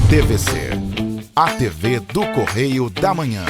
TVC, a TV do Correio da Manhã.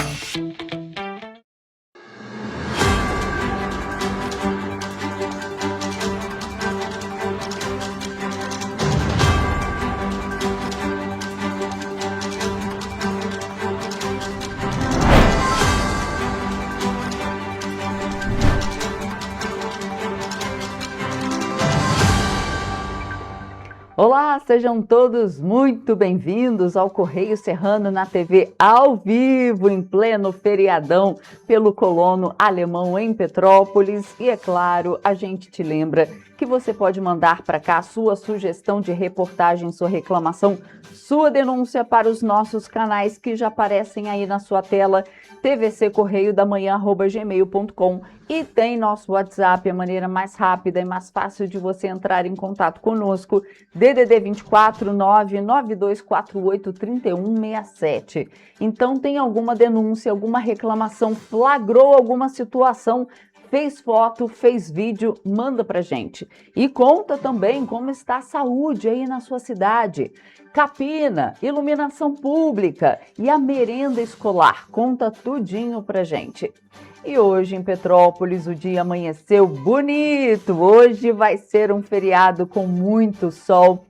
Olá, sejam todos muito bem-vindos ao Correio Serrano na TV ao vivo, em pleno feriadão, pelo colono alemão em Petrópolis. E é claro, a gente te lembra que você pode mandar para cá a sua sugestão de reportagem, sua reclamação, sua denúncia para os nossos canais que já aparecem aí na sua tela, tvccorreiodamanhã@gmail.com, e tem nosso WhatsApp, a maneira mais rápida e mais fácil de você entrar em contato conosco, DDD 24 99248 3167. Então tem alguma denúncia, alguma reclamação, flagrou alguma situação, fez foto, fez vídeo, manda pra gente. E conta também como está a saúde aí na sua cidade. Capina, iluminação pública e a merenda escolar. Conta tudinho pra gente. E hoje em Petrópolis o dia amanheceu bonito. Hoje vai ser um feriado com muito sol,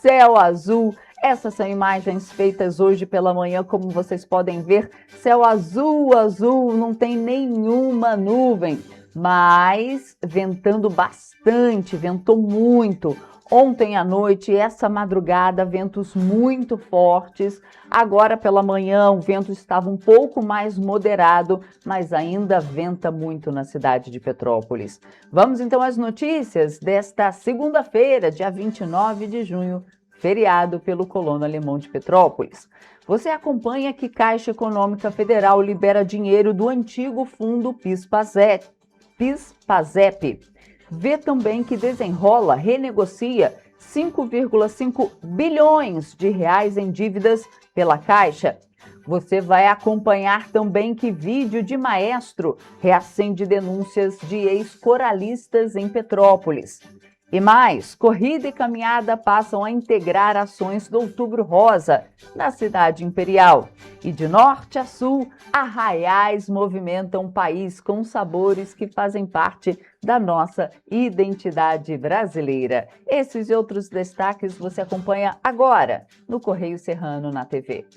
céu azul. Essas são imagens feitas hoje pela manhã, como vocês podem ver, céu azul, azul, não tem nenhuma nuvem, mas ventando bastante, ventou muito. Ontem à noite e essa madrugada, ventos muito fortes. Agora pela manhã o vento estava um pouco mais moderado, mas ainda venta muito na cidade de Petrópolis. Vamos então às notícias desta segunda-feira, dia 29 de junho, feriado pelo colono alemão de Petrópolis. Você acompanha que Caixa Econômica Federal libera dinheiro do antigo fundo PIS/PASEP. Vê também que Desenrola renegocia 5,5 bilhões de reais em dívidas pela Caixa. Você vai acompanhar também que vídeo de maestro reacende denúncias de ex-coralistas em Petrópolis. E mais, corrida e caminhada passam a integrar ações do Outubro Rosa na cidade imperial. E de norte a sul, arraiais movimentam o país com sabores que fazem parte da nossa identidade brasileira. Esses e outros destaques você acompanha agora no Correio Serrano na TV.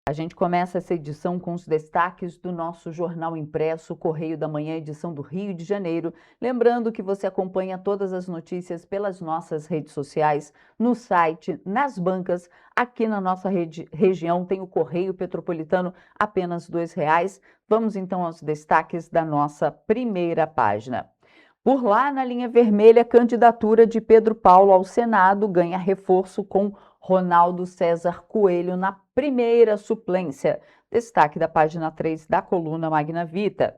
A gente começa essa edição com os destaques do nosso jornal impresso, Correio da Manhã, edição do Rio de Janeiro. Lembrando que você acompanha todas as notícias pelas nossas redes sociais, no site, nas bancas. Aqui na nossa região tem o Correio Petropolitano, apenas R$2. Vamos então aos destaques da nossa primeira página. Por lá, na linha vermelha, candidatura de Pedro Paulo ao Senado ganha reforço com Ronaldo César Coelho na primeira suplência. Destaque da página 3 da coluna Magna Vita.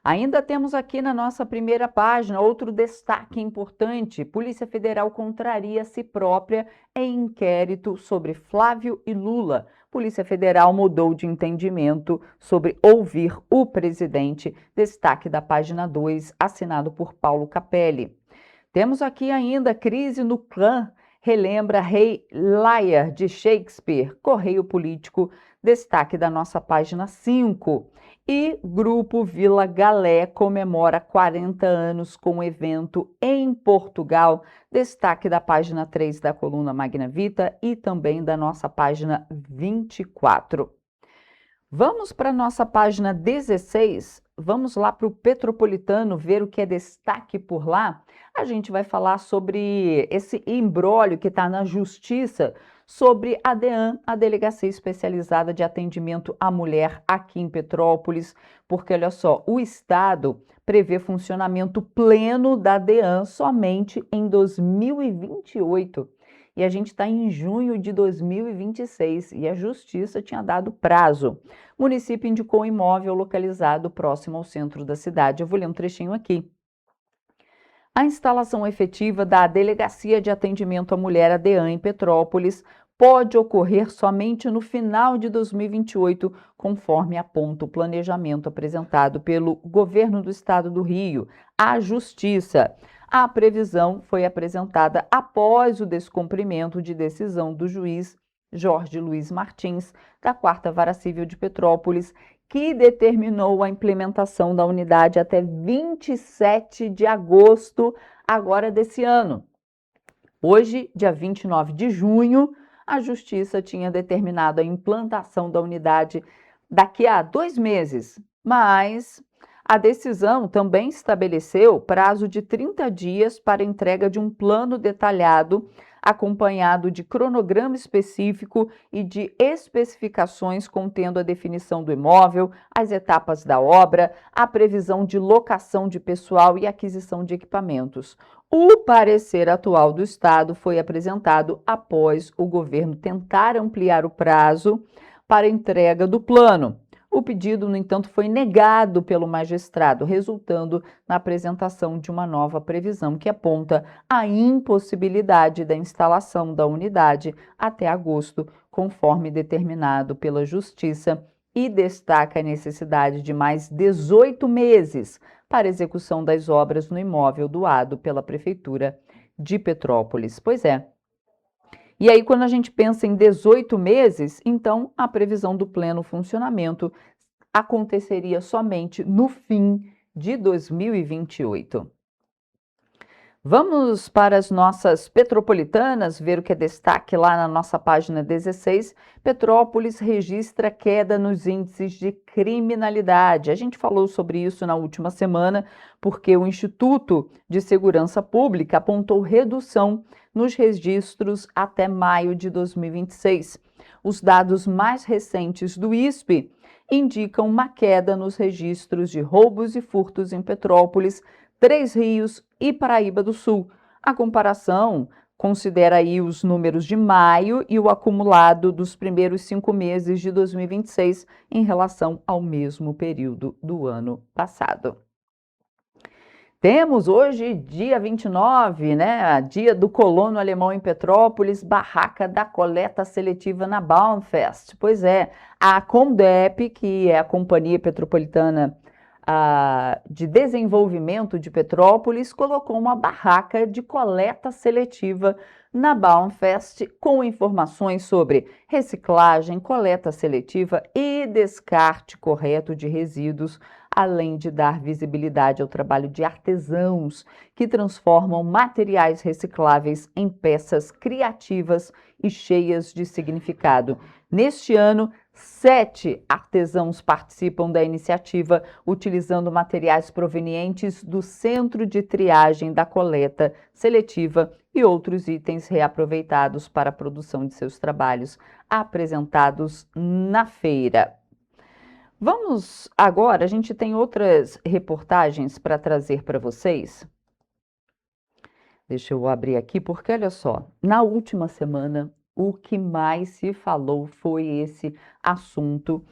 Ainda temos aqui na nossa primeira página outro destaque importante. Polícia Federal contraria a si própria em inquérito sobre Flávio e Lula. Polícia Federal mudou de entendimento sobre ouvir o presidente. Destaque da página 2, assinado por Paulo Capelli. Temos aqui ainda crise no clã. Relembra Rei Lear de Shakespeare. Correio Político, destaque da nossa página 5. E Grupo Vila Galé comemora 40 anos com evento em Portugal. Destaque da página 3 da coluna Magna Vita e também da nossa página 24. Vamos para a nossa página 16. Vamos lá para o Petropolitano ver o que é destaque por lá. A gente vai falar sobre esse imbróglio que está na Justiça sobre a DEAN, a Delegacia Especializada de Atendimento à Mulher aqui em Petrópolis, porque olha só, o Estado prevê funcionamento pleno da DEAN somente em 2028. E a gente está em junho de 2026 e a Justiça tinha dado prazo. O município indicou um imóvel localizado próximo ao centro da cidade. Eu vou ler um trechinho aqui. A instalação efetiva da Delegacia de Atendimento à Mulher, a DEAN, em Petrópolis, pode ocorrer somente no final de 2028, conforme aponta o planejamento apresentado pelo Governo do Estado do Rio à Justiça. A previsão foi apresentada após o descumprimento de decisão do juiz Jorge Luiz Martins, da 4ª Vara Civil de Petrópolis, que determinou a implementação da unidade até 27 de agosto agora desse ano. Hoje, dia 29 de junho, a Justiça tinha determinado a implantação da unidade daqui a 2 meses, mas a decisão também estabeleceu prazo de 30 dias para entrega de um plano detalhado, acompanhado de cronograma específico e de especificações contendo a definição do imóvel, as etapas da obra, a previsão de locação de pessoal e aquisição de equipamentos. O parecer atual do Estado foi apresentado após o governo tentar ampliar o prazo para entrega do plano. O pedido, no entanto, foi negado pelo magistrado, resultando na apresentação de uma nova previsão que aponta a impossibilidade da instalação da unidade até agosto, conforme determinado pela Justiça, e destaca a necessidade de mais 18 meses para execução das obras no imóvel doado pela Prefeitura de Petrópolis. Pois é. E aí, quando a gente pensa em 18 meses, então a previsão do pleno funcionamento aconteceria somente no fim de 2028. Vamos para as nossas petropolitanas, ver o que é destaque lá na nossa página 16. Petrópolis registra queda nos índices de criminalidade. A gente falou sobre isso na última semana, porque o Instituto de Segurança Pública apontou redução nos registros até maio de 2026. Os dados mais recentes do ISP indicam uma queda nos registros de roubos e furtos em Petrópolis, Três Rios e Paraíba do Sul. A comparação considera aí os números de maio e o acumulado dos primeiros 5 meses de 2026 em relação ao mesmo período do ano passado. Temos hoje, dia 29, né? Dia do colono alemão em Petrópolis, barraca da coleta seletiva na Baumfest. Pois é, a Comdep, que é a Companhia Petropolitana de Desenvolvimento de Petrópolis, colocou uma barraca de coleta seletiva na Baumfest com informações sobre reciclagem, coleta seletiva e descarte correto de resíduos, além de dar visibilidade ao trabalho de artesãos que transformam materiais recicláveis em peças criativas e cheias de significado. Neste ano, 7 artesãos participam da iniciativa, utilizando materiais provenientes do Centro de Triagem da Coleta Seletiva e outros itens reaproveitados para a produção de seus trabalhos, apresentados na feira. Vamos agora, a gente tem outras reportagens para trazer para vocês. Deixa eu abrir aqui, porque olha só, na última semana o que mais se falou foi esse assunto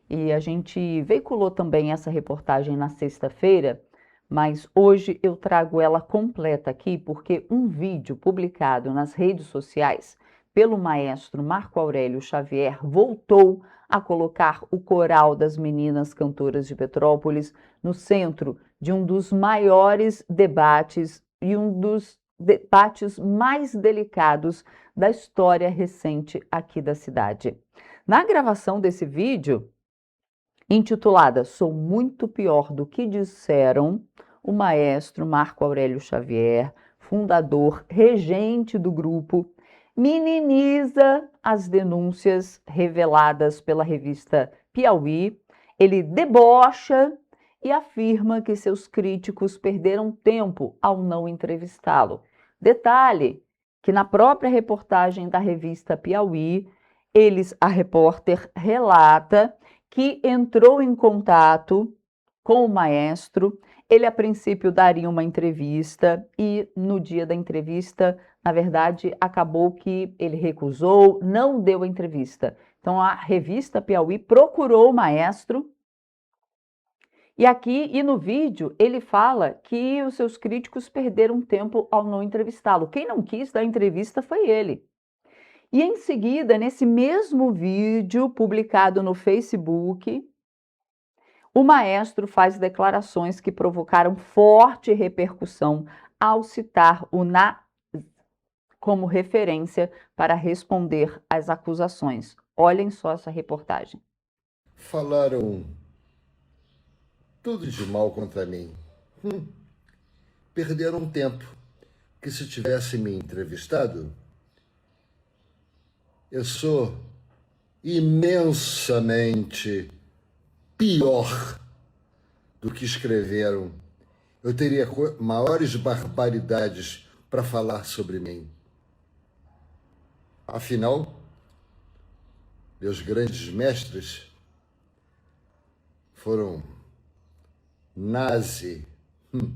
e a gente veiculou também essa reportagem na sexta-feira, mas hoje eu trago ela completa aqui porque um vídeo publicado nas redes sociais pelo maestro Marco Aurélio Xavier voltou a colocar o coral das meninas cantoras de Petrópolis no centro de um dos maiores debates e um dos debates mais delicados da história recente aqui da cidade. Na gravação desse vídeo, intitulada Sou Muito Pior do que Disseram, o maestro Marco Aurélio Xavier, fundador, regente do grupo, minimiza as denúncias reveladas pela revista Piauí, ele debocha e afirma que seus críticos perderam tempo ao não entrevistá-lo. Detalhe que na própria reportagem da revista Piauí, a repórter relata que entrou em contato com o maestro, ele a princípio daria uma entrevista e no dia da entrevista, na verdade, acabou que ele recusou, não deu a entrevista. Então a revista Piauí procurou o maestro e aqui e no vídeo ele fala que os seus críticos perderam tempo ao não entrevistá-lo. Quem não quis dar entrevista foi ele. E em seguida, nesse mesmo vídeo publicado no Facebook, o maestro faz declarações que provocaram forte repercussão ao citar o na como referência para responder às acusações. Olhem só essa reportagem. Falaram tudo de mal contra mim. Perderam tempo, que se tivesse me entrevistado, eu sou imensamente pior do que escreveram. Eu teria maiores barbaridades para falar sobre mim. Afinal, meus grandes mestres foram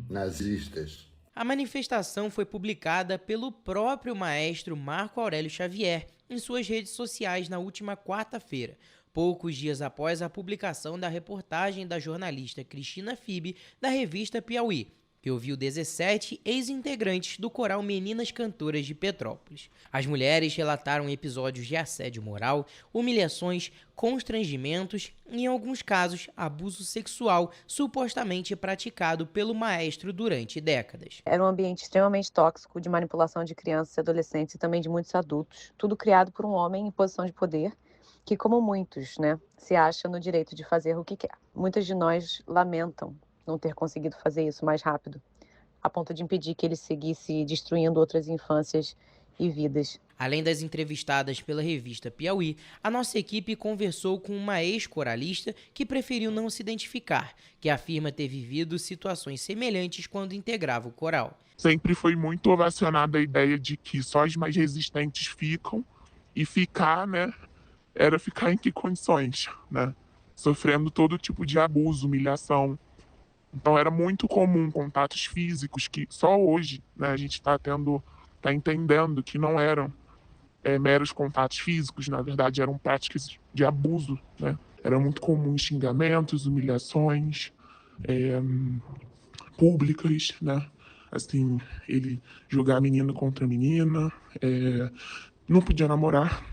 nazistas. A manifestação foi publicada pelo próprio maestro Marco Aurélio Xavier em suas redes sociais na última quarta-feira, poucos dias após a publicação da reportagem da jornalista Cristina Fibe da revista Piauí, que ouviu 17 ex-integrantes do coral Meninas Cantoras de Petrópolis. As mulheres relataram episódios de assédio moral, humilhações, constrangimentos e, em alguns casos, abuso sexual supostamente praticado pelo maestro durante décadas. Era um ambiente extremamente tóxico de manipulação de crianças e adolescentes e também de muitos adultos, tudo criado por um homem em posição de poder que, como muitos, se acha no direito de fazer o que quer. Muitas de nós lamentam não ter conseguido fazer isso mais rápido, a ponto de impedir que ele seguisse destruindo outras infâncias e vidas. Além das entrevistadas pela revista Piauí, a nossa equipe conversou com uma ex-coralista que preferiu não se identificar, que afirma ter vivido situações semelhantes quando integrava o coral. Sempre foi muito ovacionada a ideia de que só as mais resistentes ficam, e ficar, era ficar em que condições, Sofrendo todo tipo de abuso, humilhação. Então era muito comum contatos físicos que só hoje, a gente está entendendo que não eram meros contatos físicos, na verdade eram práticas de abuso, Era muito comum xingamentos, humilhações públicas, Assim, ele jogar menina contra menina, não podia namorar.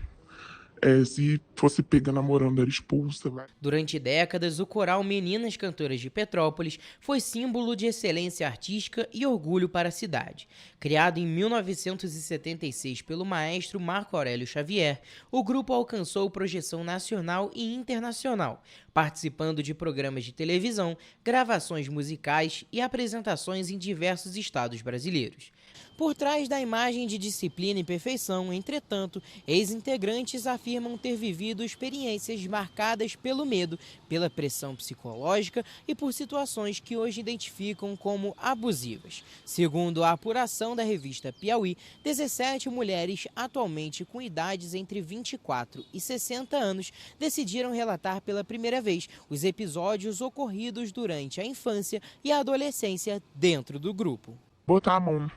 Se fosse pega namorando, era expulsa. Durante décadas, o coral Meninas Cantoras de Petrópolis foi símbolo de excelência artística e orgulho para a cidade. Criado em 1976 pelo maestro Marco Aurélio Xavier, o grupo alcançou projeção nacional e internacional, participando de programas de televisão, gravações musicais e apresentações em diversos estados brasileiros. Por trás da imagem de disciplina e perfeição, entretanto, ex-integrantes afirmam ter vivido experiências marcadas pelo medo, pela pressão psicológica e por situações que hoje identificam como abusivas. Segundo a apuração da revista Piauí, 17 mulheres atualmente com idades entre 24 e 60 anos decidiram relatar pela primeira vez os episódios ocorridos durante a infância e a adolescência dentro do grupo. Botar a mão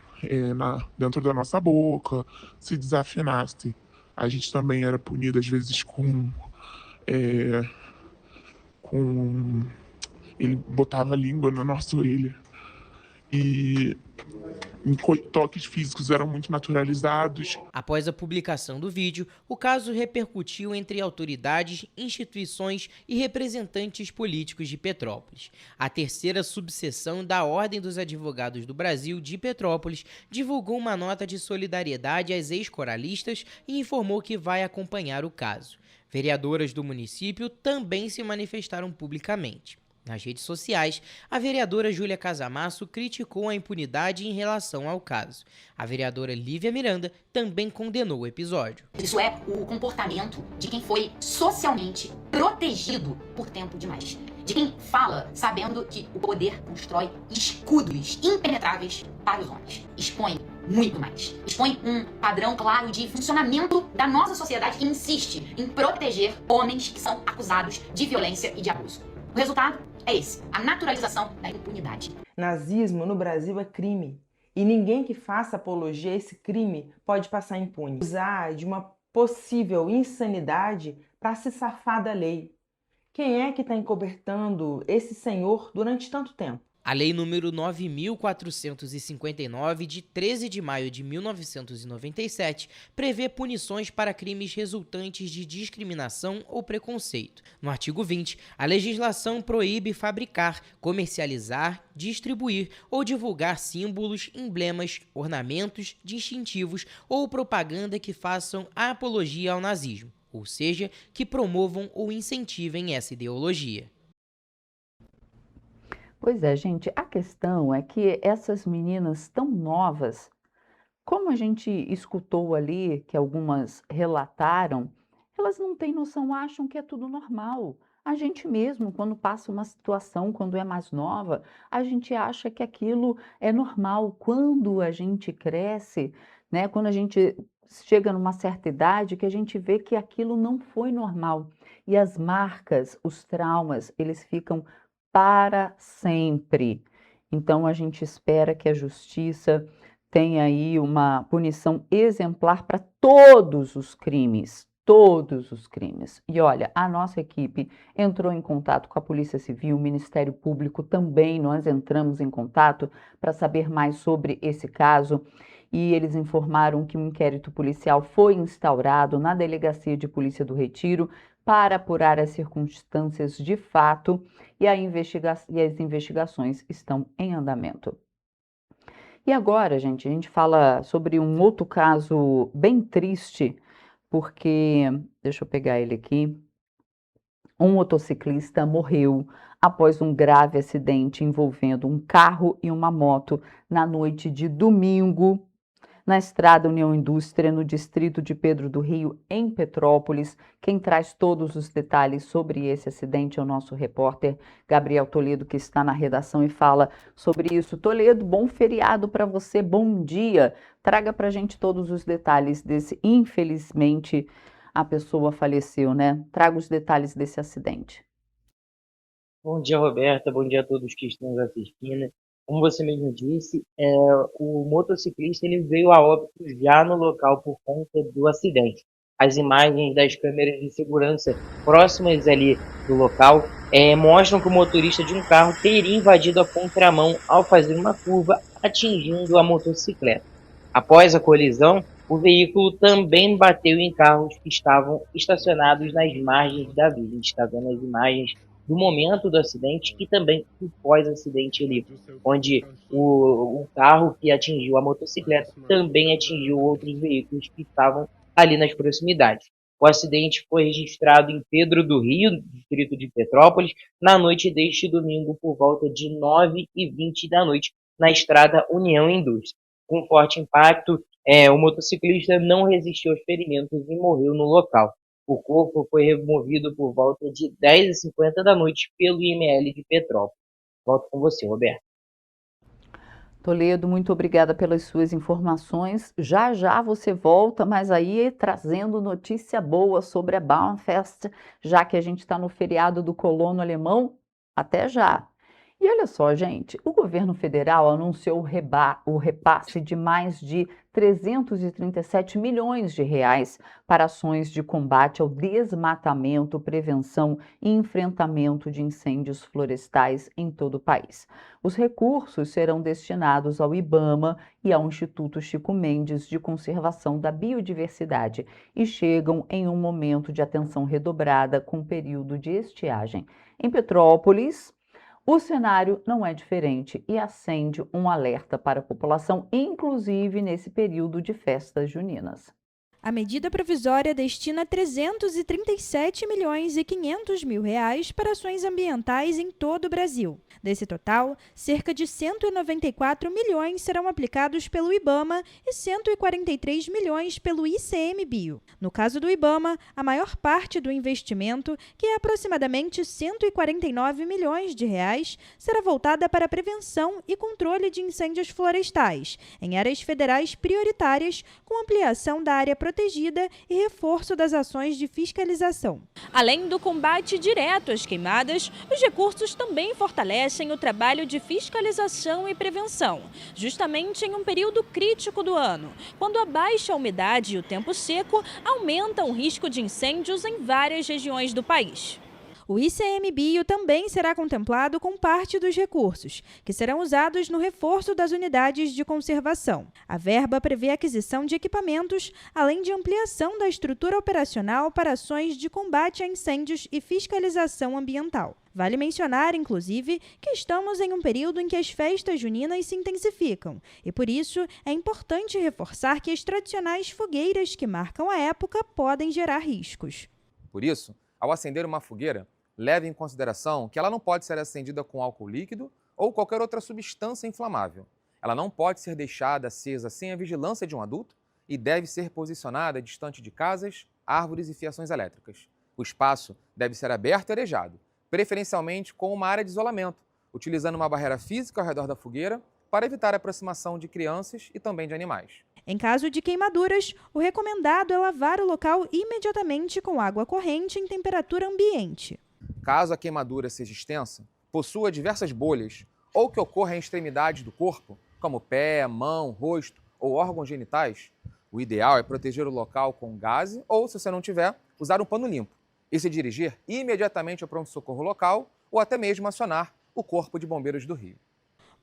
dentro da nossa boca, se desafinasse. A gente também era punido às vezes com ele botava a língua na nossa orelha. E toques físicos eram muito naturalizados. Após a publicação do vídeo, o caso repercutiu entre autoridades, instituições e representantes políticos de Petrópolis. A terceira subseção da Ordem dos Advogados do Brasil de Petrópolis divulgou uma nota de solidariedade às ex-coralistas e informou que vai acompanhar o caso. Vereadoras do município também se manifestaram publicamente. Nas redes sociais, a vereadora Júlia Casamasso criticou a impunidade em relação ao caso. A vereadora Lívia Miranda também condenou o episódio. Isso é o comportamento de quem foi socialmente protegido por tempo demais. De quem fala sabendo que o poder constrói escudos impenetráveis para os homens. Expõe muito mais. Expõe um padrão claro de funcionamento da nossa sociedade que insiste em proteger homens que são acusados de violência e de abuso. O resultado é esse, a naturalização da impunidade. Nazismo no Brasil é crime. E ninguém que faça apologia a esse crime pode passar impune. Usar de uma possível insanidade para se safar da lei. Quem é que está encobertando esse senhor durante tanto tempo? A Lei nº 9.459, de 13 de maio de 1997, prevê punições para crimes resultantes de discriminação ou preconceito. No artigo 20, a legislação proíbe fabricar, comercializar, distribuir ou divulgar símbolos, emblemas, ornamentos, distintivos ou propaganda que façam apologia ao nazismo, ou seja, que promovam ou incentivem essa ideologia. Pois é, gente, a questão é que essas meninas tão novas, como a gente escutou ali, que algumas relataram, elas não têm noção, acham que é tudo normal. A gente mesmo, quando passa uma situação, quando é mais nova, a gente acha que aquilo é normal. Quando a gente cresce, né, quando a gente chega numa certa idade, que a gente vê que aquilo não foi normal. E as marcas, os traumas, eles ficam para sempre. Então, a gente espera que a justiça tenha aí uma punição exemplar para todos os crimes. Todos os crimes. E olha, a nossa equipe entrou em contato com a Polícia Civil, o Ministério Público também, nós entramos em contato para saber mais sobre esse caso e eles informaram que um inquérito policial foi instaurado na Delegacia de Polícia do Retiro para apurar as circunstâncias de fato e as investigações estão em andamento. E agora, gente, a gente fala sobre um outro caso bem triste, porque, deixa eu pegar ele aqui, um motociclista morreu após um grave acidente envolvendo um carro e uma moto na noite de domingo, na estrada União Indústria, no distrito de Pedro do Rio, em Petrópolis. Quem traz todos os detalhes sobre esse acidente é o nosso repórter Gabriel Toledo, que está na redação e fala sobre isso. Toledo, bom feriado para você, bom dia. Traga para a gente todos os detalhes desse, infelizmente, a pessoa faleceu, né? Traga os detalhes desse acidente. Bom dia, Roberta. Bom dia a todos que estão nos assistindo. Como você mesmo disse, o motociclista ele veio a óbito já no local por conta do acidente. As imagens das câmeras de segurança próximas ali do local mostram que o motorista de um carro teria invadido a contramão ao fazer uma curva, atingindo a motocicleta. Após a colisão, o veículo também bateu em carros que estavam estacionados nas margens da via. A gente está vendo as imagens do momento do acidente e também do pós-acidente ali, onde o carro que atingiu a motocicleta também atingiu outros veículos que estavam ali nas proximidades. O acidente foi registrado em Pedro do Rio, distrito de Petrópolis, na noite deste domingo por volta de 9h20 da noite, na estrada União Indústria. Com forte impacto, o motociclista não resistiu aos ferimentos e morreu no local. O corpo foi removido por volta de 10h50 da noite pelo IML de Petrópolis. Volto com você, Roberto. Toledo, muito obrigada pelas suas informações. Já já você volta, mas aí trazendo notícia boa sobre a Bauernfest, já que a gente está no feriado do colono alemão. Até já! E olha só, gente, o governo federal anunciou o repasse de mais de 337 milhões de reais para ações de combate ao desmatamento, prevenção e enfrentamento de incêndios florestais em todo o país. Os recursos serão destinados ao IBAMA e ao Instituto Chico Mendes de Conservação da Biodiversidade e chegam em um momento de atenção redobrada com o período de estiagem. Em Petrópolis, o cenário não é diferente e acende um alerta para a população, inclusive nesse período de festas juninas. A medida provisória destina 337 milhões e 500 mil reais para ações ambientais em todo o Brasil. Desse total, cerca de 194 milhões serão aplicados pelo IBAMA e 143 milhões pelo ICMBio. No caso do IBAMA, a maior parte do investimento, que é aproximadamente 149 milhões de reais, será voltada para a prevenção e controle de incêndios florestais, em áreas federais prioritárias, com ampliação da área protegida e reforço das ações de fiscalização. Além do combate direto às queimadas, os recursos também fortalecem o trabalho de fiscalização e prevenção, justamente em um período crítico do ano, quando a baixa umidade e o tempo seco aumentam o risco de incêndios em várias regiões do país. O ICMBio também será contemplado com parte dos recursos, que serão usados no reforço das unidades de conservação. A verba prevê a aquisição de equipamentos, além de ampliação da estrutura operacional para ações de combate a incêndios e fiscalização ambiental. Vale mencionar, inclusive, que estamos em um período em que as festas juninas se intensificam e, por isso, é importante reforçar que as tradicionais fogueiras que marcam a época podem gerar riscos. Por isso, ao acender uma fogueira, leve em consideração que ela não pode ser acendida com álcool líquido ou qualquer outra substância inflamável. Ela não pode ser deixada acesa sem a vigilância de um adulto e deve ser posicionada distante de casas, árvores e fiações elétricas. O espaço deve ser aberto e arejado, preferencialmente com uma área de isolamento, utilizando uma barreira física ao redor da fogueira para evitar a aproximação de crianças e também de animais. Em caso de queimaduras, o recomendado é lavar o local imediatamente com água corrente em temperatura ambiente. Caso a queimadura seja extensa, possua diversas bolhas ou que ocorra em extremidades do corpo, como pé, mão, rosto ou órgãos genitais, o ideal é proteger o local com gaze ou, se você não tiver, usar um pano limpo e se dirigir imediatamente ao pronto-socorro local ou até mesmo acionar o Corpo de Bombeiros do Rio.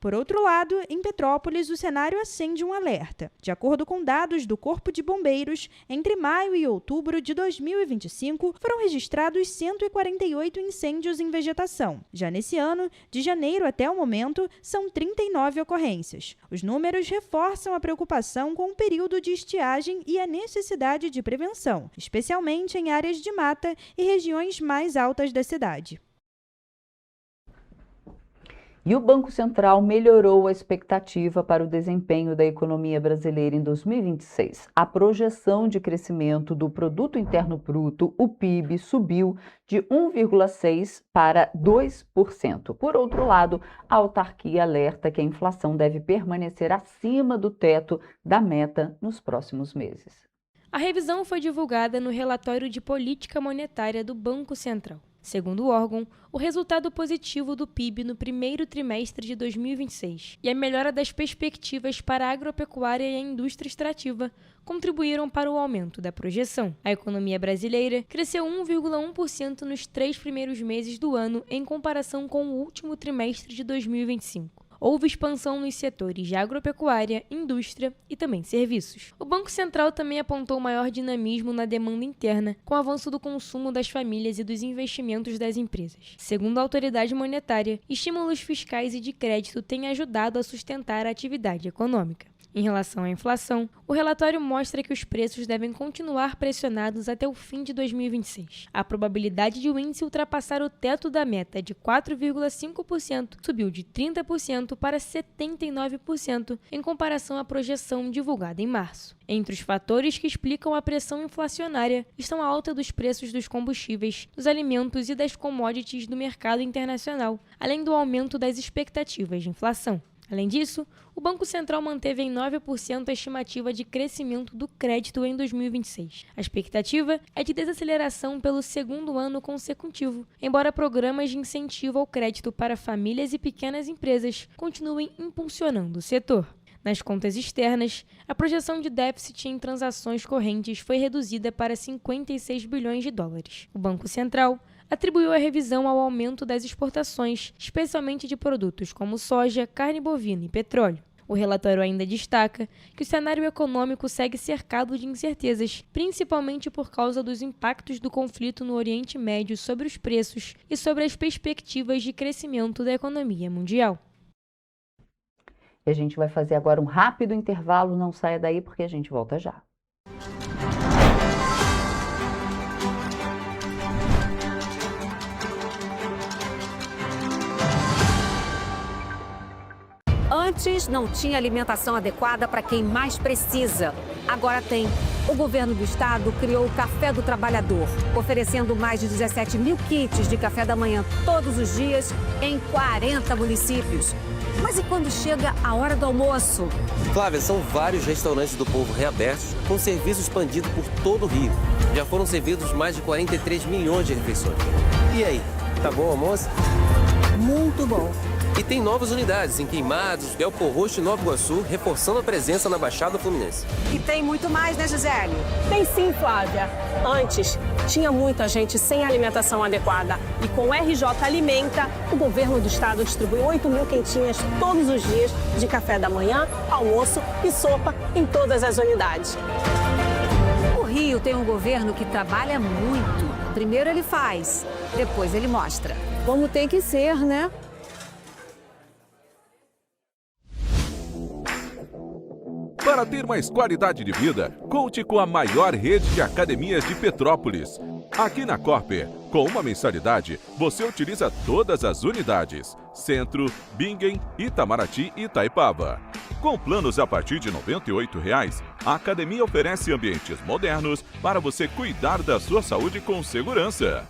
Por outro lado, em Petrópolis, o cenário acende um alerta. De acordo com dados do Corpo de Bombeiros, entre maio e outubro de 2025, foram registrados 148 incêndios em vegetação. Já nesse ano, de janeiro até o momento, são 39 ocorrências. Os números reforçam a preocupação com o período de estiagem e a necessidade de prevenção, especialmente em áreas de mata e regiões mais altas da cidade. E o Banco Central melhorou a expectativa para o desempenho da economia brasileira em 2026. A projeção de crescimento do Produto Interno Bruto, o PIB, subiu de 1,6% para 2%. Por outro lado, a autarquia alerta que a inflação deve permanecer acima do teto da meta nos próximos meses. A revisão foi divulgada no relatório de política monetária do Banco Central. Segundo o órgão, o resultado positivo do PIB no primeiro trimestre de 2026 e a melhora das perspectivas para a agropecuária e a indústria extrativa contribuíram para o aumento da projeção. A economia brasileira cresceu 1,1% nos 3 primeiros meses do ano em comparação com o último trimestre de 2025. Houve expansão nos setores de agropecuária, indústria e também serviços. O Banco Central também apontou maior dinamismo na demanda interna, com o avanço do consumo das famílias e dos investimentos das empresas. Segundo a autoridade monetária, estímulos fiscais e de crédito têm ajudado a sustentar a atividade econômica. Em relação à inflação, o relatório mostra que os preços devem continuar pressionados até o fim de 2026. A probabilidade de o índice ultrapassar o teto da meta de 4,5% subiu de 30% para 79% em comparação à projeção divulgada em março. Entre os fatores que explicam a pressão inflacionária estão a alta dos preços dos combustíveis, dos alimentos e das commodities do mercado internacional, além do aumento das expectativas de inflação. Além disso, o Banco Central manteve em 9% a estimativa de crescimento do crédito em 2026. A expectativa é de desaceleração pelo segundo ano consecutivo, embora programas de incentivo ao crédito para famílias e pequenas empresas continuem impulsionando o setor. Nas contas externas, a projeção de déficit em transações correntes foi reduzida para 56 bilhões de dólares. O Banco Central atribuiu a revisão ao aumento das exportações, especialmente de produtos como soja, carne bovina e petróleo. O relatório ainda destaca que o cenário econômico segue cercado de incertezas, principalmente por causa dos impactos do conflito no Oriente Médio sobre os preços e sobre as perspectivas de crescimento da economia mundial. E a gente vai fazer agora um rápido intervalo, não saia daí porque a gente volta já. Antes não tinha alimentação adequada para quem mais precisa. Agora tem. O governo do estado criou o Café do Trabalhador, oferecendo mais de 17 mil kits de café da manhã todos os dias em 40 municípios. Mas e quando chega a hora do almoço? Flávia, são vários restaurantes do povo reabertos com serviço expandido por todo o Rio. Já foram servidos mais de 43 milhões de refeições. E aí, tá bom o almoço? Muito bom. E tem novas unidades em Queimados, Belfor Roxo e Nova Iguaçu, reforçando a presença na Baixada Fluminense. E tem muito mais, né, Gisele? Tem sim, Flávia. Antes, tinha muita gente sem alimentação adequada. E com o RJ Alimenta, o governo do estado distribui 8.000 quentinhas todos os dias de café da manhã, almoço e sopa em todas as unidades. O Rio tem um governo que trabalha muito. Primeiro ele faz, depois ele mostra. Como tem que ser, né? Para ter mais qualidade de vida, conte com a maior rede de academias de Petrópolis. Aqui na Corper, com uma mensalidade, você utiliza todas as unidades: Centro, Bingen, Itamaraty e Itaipava. Com planos a partir de R$ 98,00, a academia oferece ambientes modernos para você cuidar da sua saúde com segurança.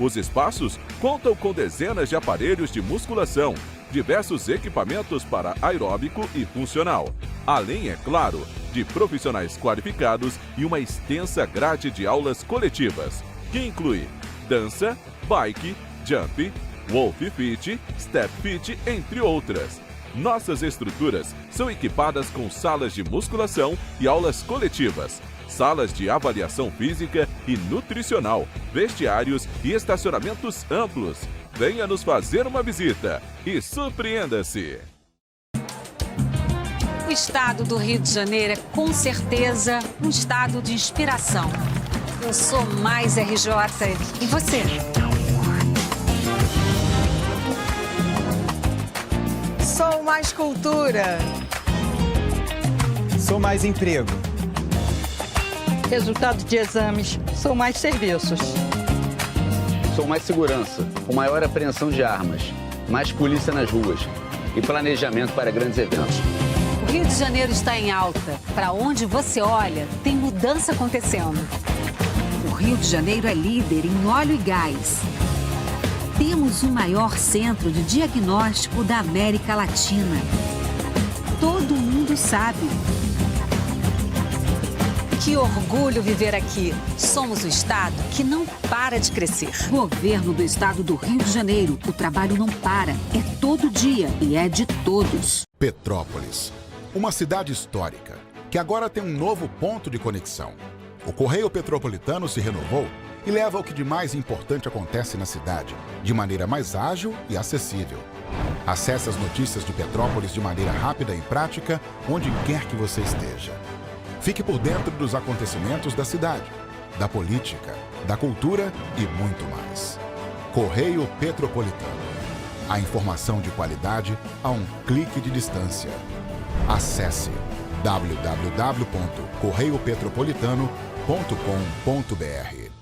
Os espaços contam com dezenas de aparelhos de musculação, diversos equipamentos para aeróbico e funcional, além, é claro, de profissionais qualificados e uma extensa grade de aulas coletivas, que inclui dança, bike, jump, wolf fit, step fit, entre outras. Nossas estruturas são equipadas com salas de musculação e aulas coletivas, salas de avaliação física e nutricional, vestiários e estacionamentos amplos. Venha nos fazer uma visita e surpreenda-se! O estado do Rio de Janeiro é, com certeza, um estado de inspiração. Eu sou mais RJ. E você? Sou mais cultura. Sou mais emprego. Resultado de exames. Sou mais serviços. Sou mais segurança, com maior apreensão de armas, mais polícia nas ruas e planejamento para grandes eventos. O Rio de Janeiro está em alta. Para onde você olha, tem mudança acontecendo. O Rio de Janeiro é líder em óleo e gás. Temos o maior centro de diagnóstico da América Latina. Todo mundo sabe. Que orgulho viver aqui. Somos o estado que não para de crescer. Governo do estado do Rio de Janeiro. O trabalho não para. É todo dia e é de todos. Petrópolis, uma cidade histórica que agora tem um novo ponto de conexão. O Correio Petropolitano se renovou e leva o que de mais importante acontece na cidade, de maneira mais ágil e acessível. Acesse as notícias de Petrópolis de maneira rápida e prática, onde quer que você esteja. Fique por dentro dos acontecimentos da cidade, da política, da cultura e muito mais. Correio Petropolitano. A informação de qualidade a um clique de distância. Acesse www.correiopetropolitano.com.br.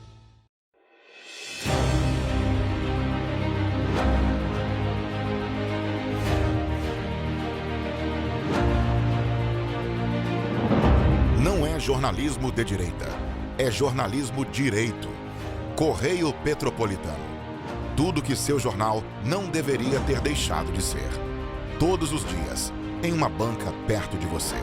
Não é jornalismo de direita, é jornalismo direito. Correio Petropolitano. Tudo que seu jornal não deveria ter deixado de ser. Todos os dias, em uma banca perto de você.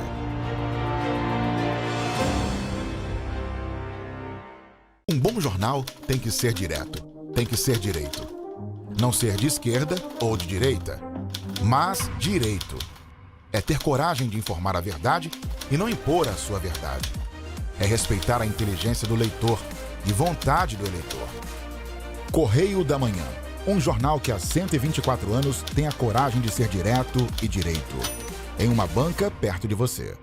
Um bom jornal tem que ser direto, tem que ser direito. Não ser de esquerda ou de direita, mas direito. É ter coragem de informar a verdade e não impor a sua verdade. É respeitar a inteligência do leitor e vontade do eleitor. Correio da Manhã, um jornal que há 124 anos tem a coragem de ser direto e direito. Em uma banca perto de você.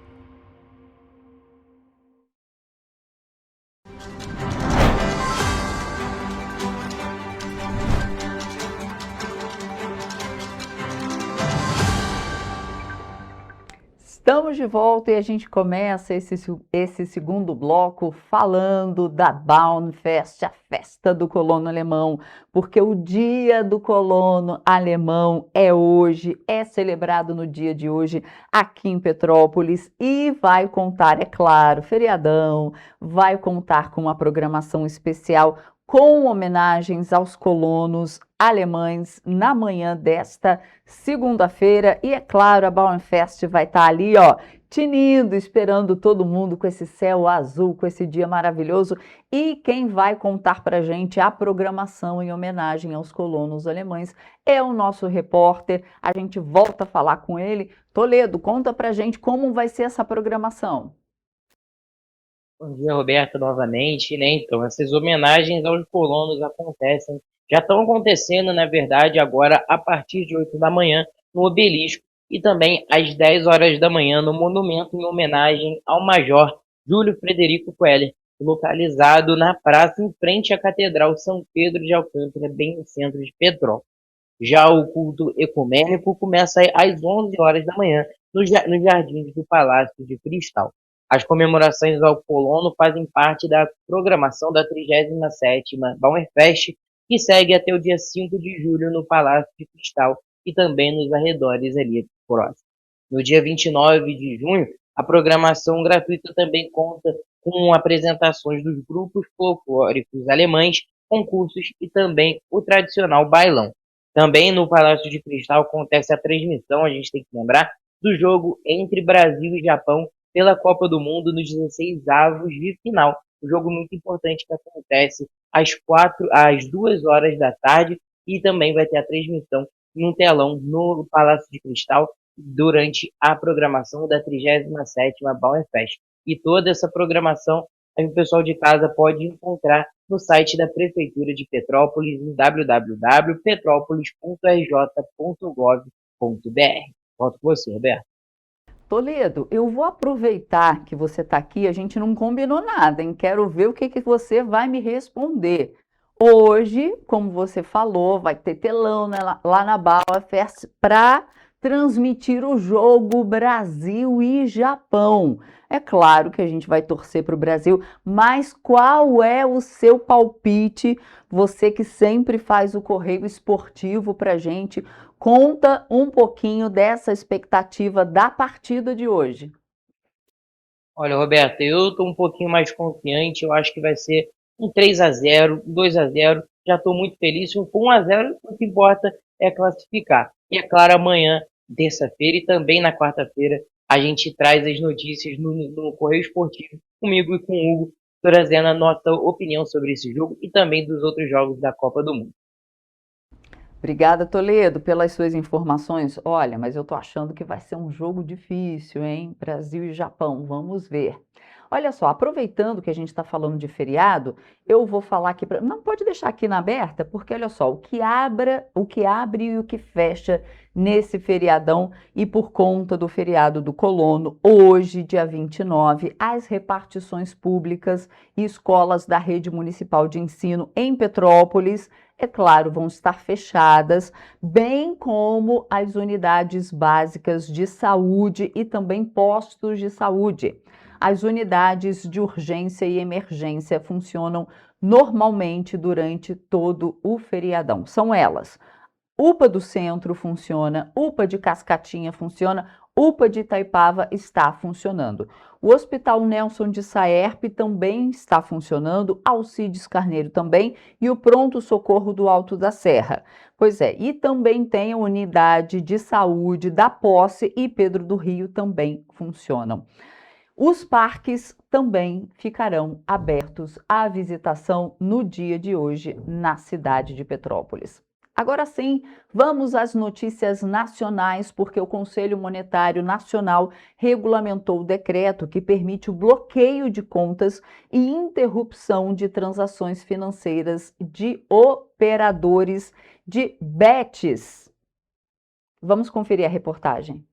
Estamos de volta e a gente começa esse segundo bloco falando da Baumfest, a festa do colono alemão, porque o dia do colono alemão é hoje, é celebrado no dia de hoje aqui em Petrópolis e vai contar, é claro, feriadão, vai contar com uma programação especial com homenagens aos colonos alemães na manhã desta segunda-feira. E é claro, a Bauernfest vai estar ali, ó, tinindo, esperando todo mundo com esse céu azul, com esse dia maravilhoso. E quem vai contar pra gente a programação em homenagem aos colonos alemães é o nosso repórter. A gente volta a falar com ele. Toledo, conta pra gente como vai ser essa programação. Bom dia, Roberta, novamente, né? Então, essas homenagens aos colonos já estão acontecendo, na verdade, agora a partir de 8 da manhã no Obelisco e também às 10 horas da manhã no monumento em homenagem ao Major Júlio Frederico Keller, localizado na praça em frente à Catedral São Pedro de Alcântara, bem no centro de Petrópolis. Já o culto ecumênico começa às 11 horas da manhã nos jardins do Palácio de Cristal. As comemorações ao colono fazem parte da programação da 37ª Bauernfest, que segue até o dia 5 de julho no Palácio de Cristal e também nos arredores ali próximos. No dia 29 de junho, a programação gratuita também conta com apresentações dos grupos folclóricos alemães, concursos e também o tradicional bailão. Também no Palácio de Cristal acontece a transmissão, a gente tem que lembrar, do jogo entre Brasil e Japão pela Copa do Mundo nos 16avos de final. Um jogo muito importante que acontece às 2 horas da tarde e também vai ter a transmissão em um telão no Palácio de Cristal durante a programação da 37ª Bauernfest. E toda essa programação o pessoal de casa pode encontrar no site da Prefeitura de Petrópolis em www.petropolis.rj.gov.br. Volto com você, Roberto. Toledo, eu vou aproveitar que você está aqui, a gente não combinou nada, hein? Quero ver o que você vai me responder. Hoje, como você falou, vai ter telão, né, lá na Bauernfest para transmitir o jogo Brasil e Japão. É claro que a gente vai torcer para o Brasil, mas qual é o seu palpite? Você que sempre faz o Correio Esportivo para a gente, conta um pouquinho dessa expectativa da partida de hoje. Olha, Roberto, eu estou um pouquinho mais confiante, eu acho que vai ser um 3-0, 2-0, já estou muito feliz, um 1-0, o que importa é classificar. E é claro, amanhã, terça-feira e também na quarta-feira, a gente traz as notícias no Correio Esportivo, comigo e com o Hugo, trazendo a nossa opinião sobre esse jogo e também dos outros jogos da Copa do Mundo. Obrigada, Toledo, pelas suas informações. Olha, mas eu tô achando que vai ser um jogo difícil, hein? Brasil e Japão, vamos ver. Olha só, aproveitando que a gente está falando de feriado, eu vou falar aqui, não pode deixar aqui na aberta, porque olha só, o que abre e o que fecha nesse feriadão e por conta do feriado do colono, hoje, dia 29, as repartições públicas e escolas da rede municipal de ensino em Petrópolis, é claro, vão estar fechadas, bem como as unidades básicas de saúde e também postos de saúde. As unidades de urgência e emergência funcionam normalmente durante todo o feriadão. São elas: UPA do Centro funciona, UPA de Cascatinha funciona, UPA de Itaipava está funcionando. O Hospital Nelson de Saerpe também está funcionando, Alcides Carneiro também e o Pronto Socorro do Alto da Serra. Pois é, e também tem a unidade de saúde da Posse e Pedro do Rio também funcionam. Os parques também ficarão abertos à visitação no dia de hoje na cidade de Petrópolis. Agora sim, vamos às notícias nacionais, porque o Conselho Monetário Nacional regulamentou o decreto que permite o bloqueio de contas e interrupção de transações financeiras de operadores de bets. Vamos conferir a reportagem.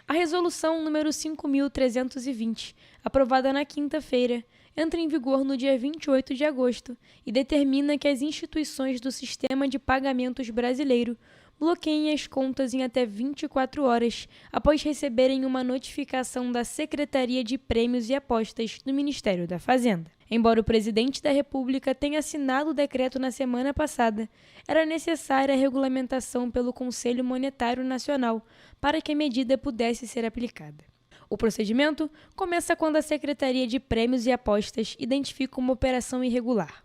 A resolução número 5.320, aprovada na quinta-feira, entra em vigor no dia 28 de agosto e determina que as instituições do sistema de pagamentos brasileiro bloqueiem as contas em até 24 horas após receberem uma notificação da Secretaria de Prêmios e Apostas do Ministério da Fazenda. Embora o presidente da República tenha assinado o decreto na semana passada, era necessária a regulamentação pelo Conselho Monetário Nacional para que a medida pudesse ser aplicada. O procedimento começa quando a Secretaria de Prêmios e Apostas identifica uma operação irregular.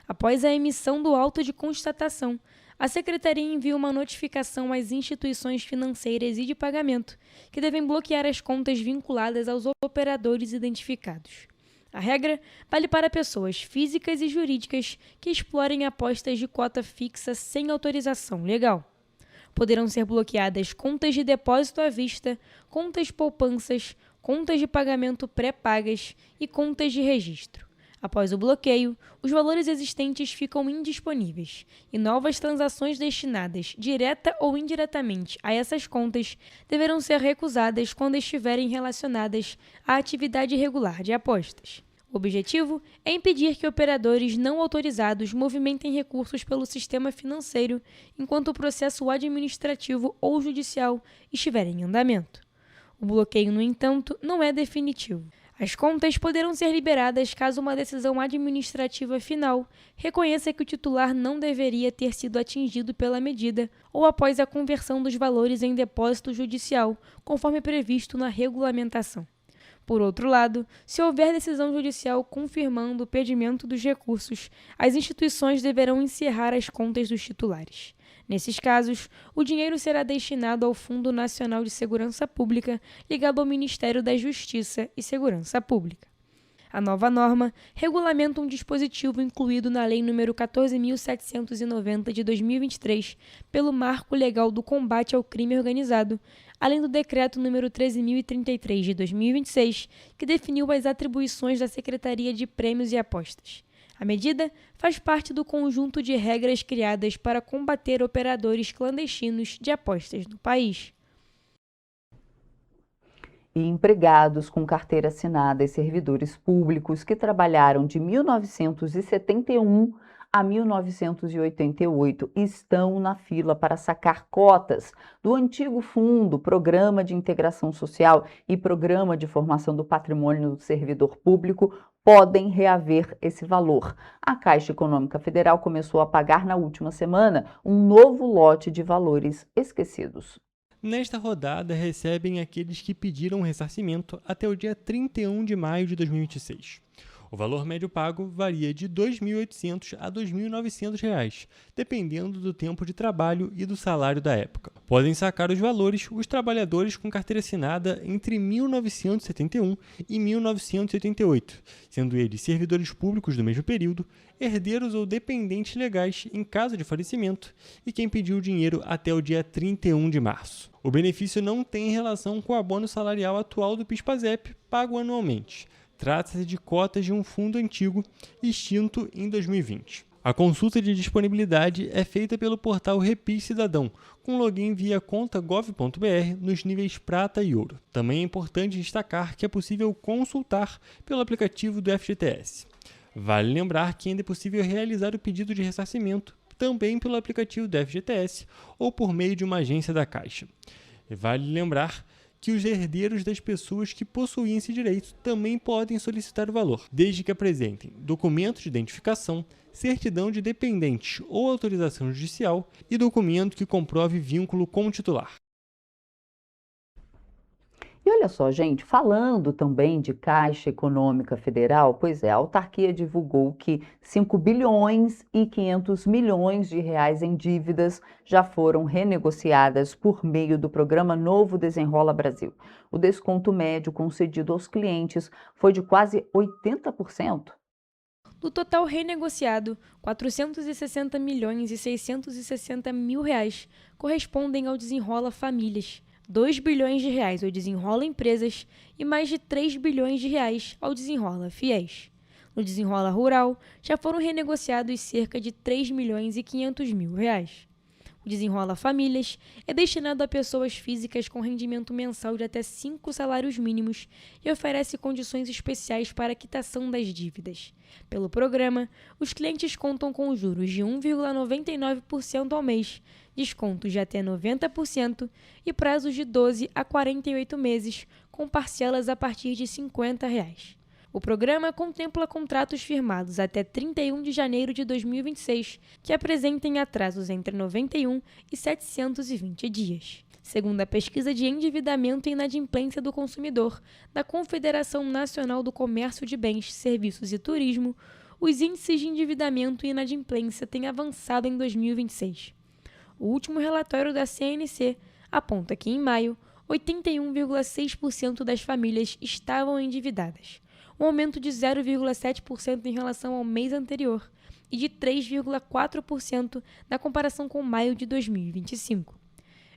Após a emissão do auto de constatação, a Secretaria envia uma notificação às instituições financeiras e de pagamento, que devem bloquear as contas vinculadas aos operadores identificados. A regra vale para pessoas físicas e jurídicas que explorem apostas de cota fixa sem autorização legal. Poderão ser bloqueadas contas de depósito à vista, contas poupanças, contas de pagamento pré-pagas e contas de registro. Após o bloqueio, os valores existentes ficam indisponíveis e novas transações destinadas, direta ou indiretamente, a essas contas deverão ser recusadas quando estiverem relacionadas à atividade irregular de apostas. O objetivo é impedir que operadores não autorizados movimentem recursos pelo sistema financeiro enquanto o processo administrativo ou judicial estiver em andamento. O bloqueio, no entanto, não é definitivo. As contas poderão ser liberadas caso uma decisão administrativa final reconheça que o titular não deveria ter sido atingido pela medida ou após a conversão dos valores em depósito judicial, conforme previsto na regulamentação. Por outro lado, se houver decisão judicial confirmando o pedimento dos recursos, as instituições deverão encerrar as contas dos titulares. Nesses casos, o dinheiro será destinado ao Fundo Nacional de Segurança Pública, ligado ao Ministério da Justiça e Segurança Pública. A nova norma regulamenta um dispositivo incluído na Lei nº 14.790 de 2023, pelo Marco Legal do Combate ao Crime Organizado, além do Decreto nº 13.033 de 2026, que definiu as atribuições da Secretaria de Prêmios e Apostas. A medida faz parte do conjunto de regras criadas para combater operadores clandestinos de apostas no país. E empregados com carteira assinada e servidores públicos que trabalharam de 1971 a 1988 estão na fila para sacar cotas do antigo fundo, Programa de Integração Social e Programa de Formação do Patrimônio do Servidor Público, podem reaver esse valor. A Caixa Econômica Federal começou a pagar na última semana um novo lote de valores esquecidos. Nesta rodada, recebem aqueles que pediram ressarcimento até o dia 31 de maio de 2026. O valor médio pago varia de R$ 2.800 a R$ 2.900, dependendo do tempo de trabalho e do salário da época. Podem sacar os valores os trabalhadores com carteira assinada entre 1971 e 1988, sendo eles servidores públicos do mesmo período, herdeiros ou dependentes legais em caso de falecimento e quem pediu o dinheiro até o dia 31 de março. O benefício não tem relação com o abono salarial atual do PIS/PASEP, pago anualmente. Trata-se de cotas de um fundo antigo, extinto em 2020. A consulta de disponibilidade é feita pelo portal Repis Cidadão, com login via conta gov.br nos níveis prata e ouro. Também é importante destacar que é possível consultar pelo aplicativo do FGTS. Vale lembrar que ainda é possível realizar o pedido de ressarcimento também pelo aplicativo do FGTS ou por meio de uma agência da Caixa. Vale lembrar que os herdeiros das pessoas que possuem esse direito também podem solicitar o valor, desde que apresentem documento de identificação, certidão de dependente ou autorização judicial e documento que comprove vínculo com o titular. E olha só, gente, falando também de Caixa Econômica Federal, pois é, a autarquia divulgou que 5 bilhões e 500 milhões de reais em dívidas já foram renegociadas por meio do programa Novo Desenrola Brasil. O desconto médio concedido aos clientes foi de quase 80%. Do total renegociado, 460 milhões e 660 mil reais correspondem ao Desenrola Famílias, 2 bilhões de reais ao Desenrola Empresas e mais de 3 bilhões de reais ao Desenrola Fiéis. No Desenrola Rural, já foram renegociados cerca de 3 milhões e 500 mil reais. O Desenrola Famílias é destinado a pessoas físicas com rendimento mensal de até 5 salários mínimos e oferece condições especiais para a quitação das dívidas. Pelo programa, os clientes contam com juros de 1,99% ao mês, descontos de até 90% e prazos de 12 a 48 meses, com parcelas a partir de R$ 50. O programa contempla contratos firmados até 31 de janeiro de 2026, que apresentem atrasos entre 91 e 720 dias. Segundo a pesquisa de endividamento e inadimplência do consumidor da Confederação Nacional do Comércio de Bens, Serviços e Turismo, os índices de endividamento e inadimplência têm avançado em 2026. O último relatório da CNC aponta que, em maio, 81,6% das famílias estavam endividadas, um aumento de 0,7% em relação ao mês anterior e de 3,4% na comparação com maio de 2025.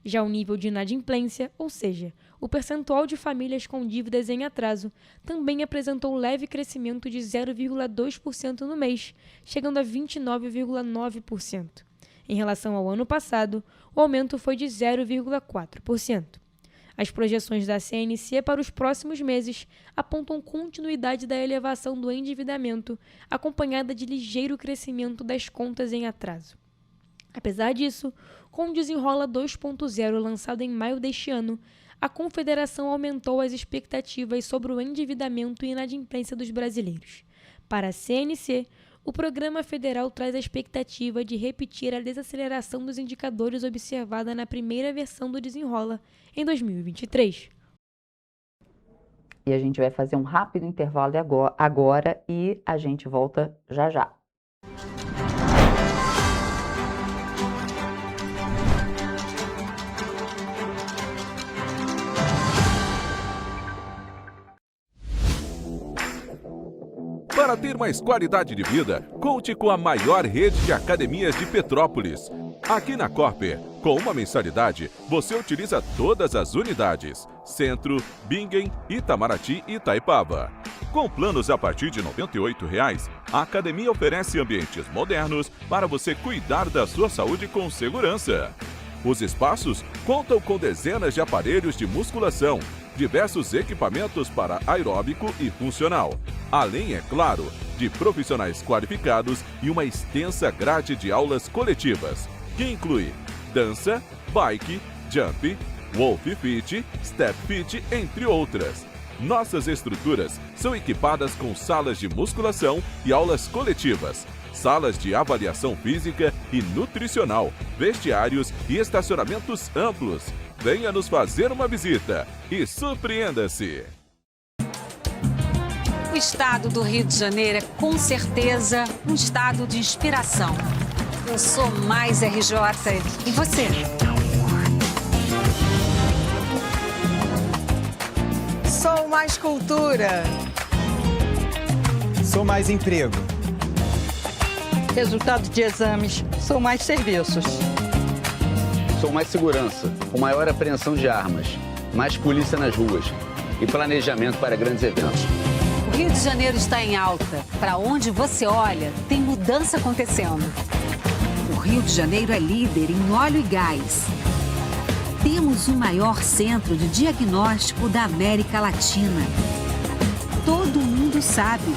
Já o nível de inadimplência, ou seja, o percentual de famílias com dívidas em atraso, também apresentou leve crescimento de 0,2% no mês, chegando a 29,9%. Em relação ao ano passado, o aumento foi de 0,4%. As projeções da CNC para os próximos meses apontam continuidade da elevação do endividamento, acompanhada de ligeiro crescimento das contas em atraso. Apesar disso, com o Desenrola 2.0 lançado em maio deste ano, a Confederação aumentou as expectativas sobre o endividamento e inadimplência dos brasileiros. Para a CNC, o programa federal traz a expectativa de repetir a desaceleração dos indicadores observada na primeira versão do Desenrola, em 2023. E a gente vai fazer um rápido intervalo agora e a gente volta já já. Para ter mais qualidade de vida, conte com a maior rede de academias de Petrópolis. Aqui na Corper, com uma mensalidade, você utiliza todas as unidades: Centro, Bingen, Itamaraty e Itaipava. Com planos a partir de R$ 98,00, a academia oferece ambientes modernos para você cuidar da sua saúde com segurança. Os espaços contam com dezenas de aparelhos de musculação, diversos equipamentos para aeróbico e funcional, além, é claro, de profissionais qualificados e uma extensa grade de aulas coletivas, que inclui dança, bike, jump, wolf fit, step fit, entre outras. Nossas estruturas são equipadas com salas de musculação e aulas coletivas, salas de avaliação física e nutricional, vestiários e estacionamentos amplos. Venha nos fazer uma visita e surpreenda-se! O estado do Rio de Janeiro é, com certeza, um estado de inspiração. Eu sou mais RJ. E você? Sou mais cultura. Sou mais emprego. Resultado de exames. Sou mais serviços. Sou mais segurança, com maior apreensão de armas, mais polícia nas ruas e planejamento para grandes eventos. O Rio de Janeiro está em alta. Para onde você olha, tem mudança acontecendo. O Rio de Janeiro é líder em óleo e gás. Temos o maior centro de diagnóstico da América Latina. Todo mundo sabe.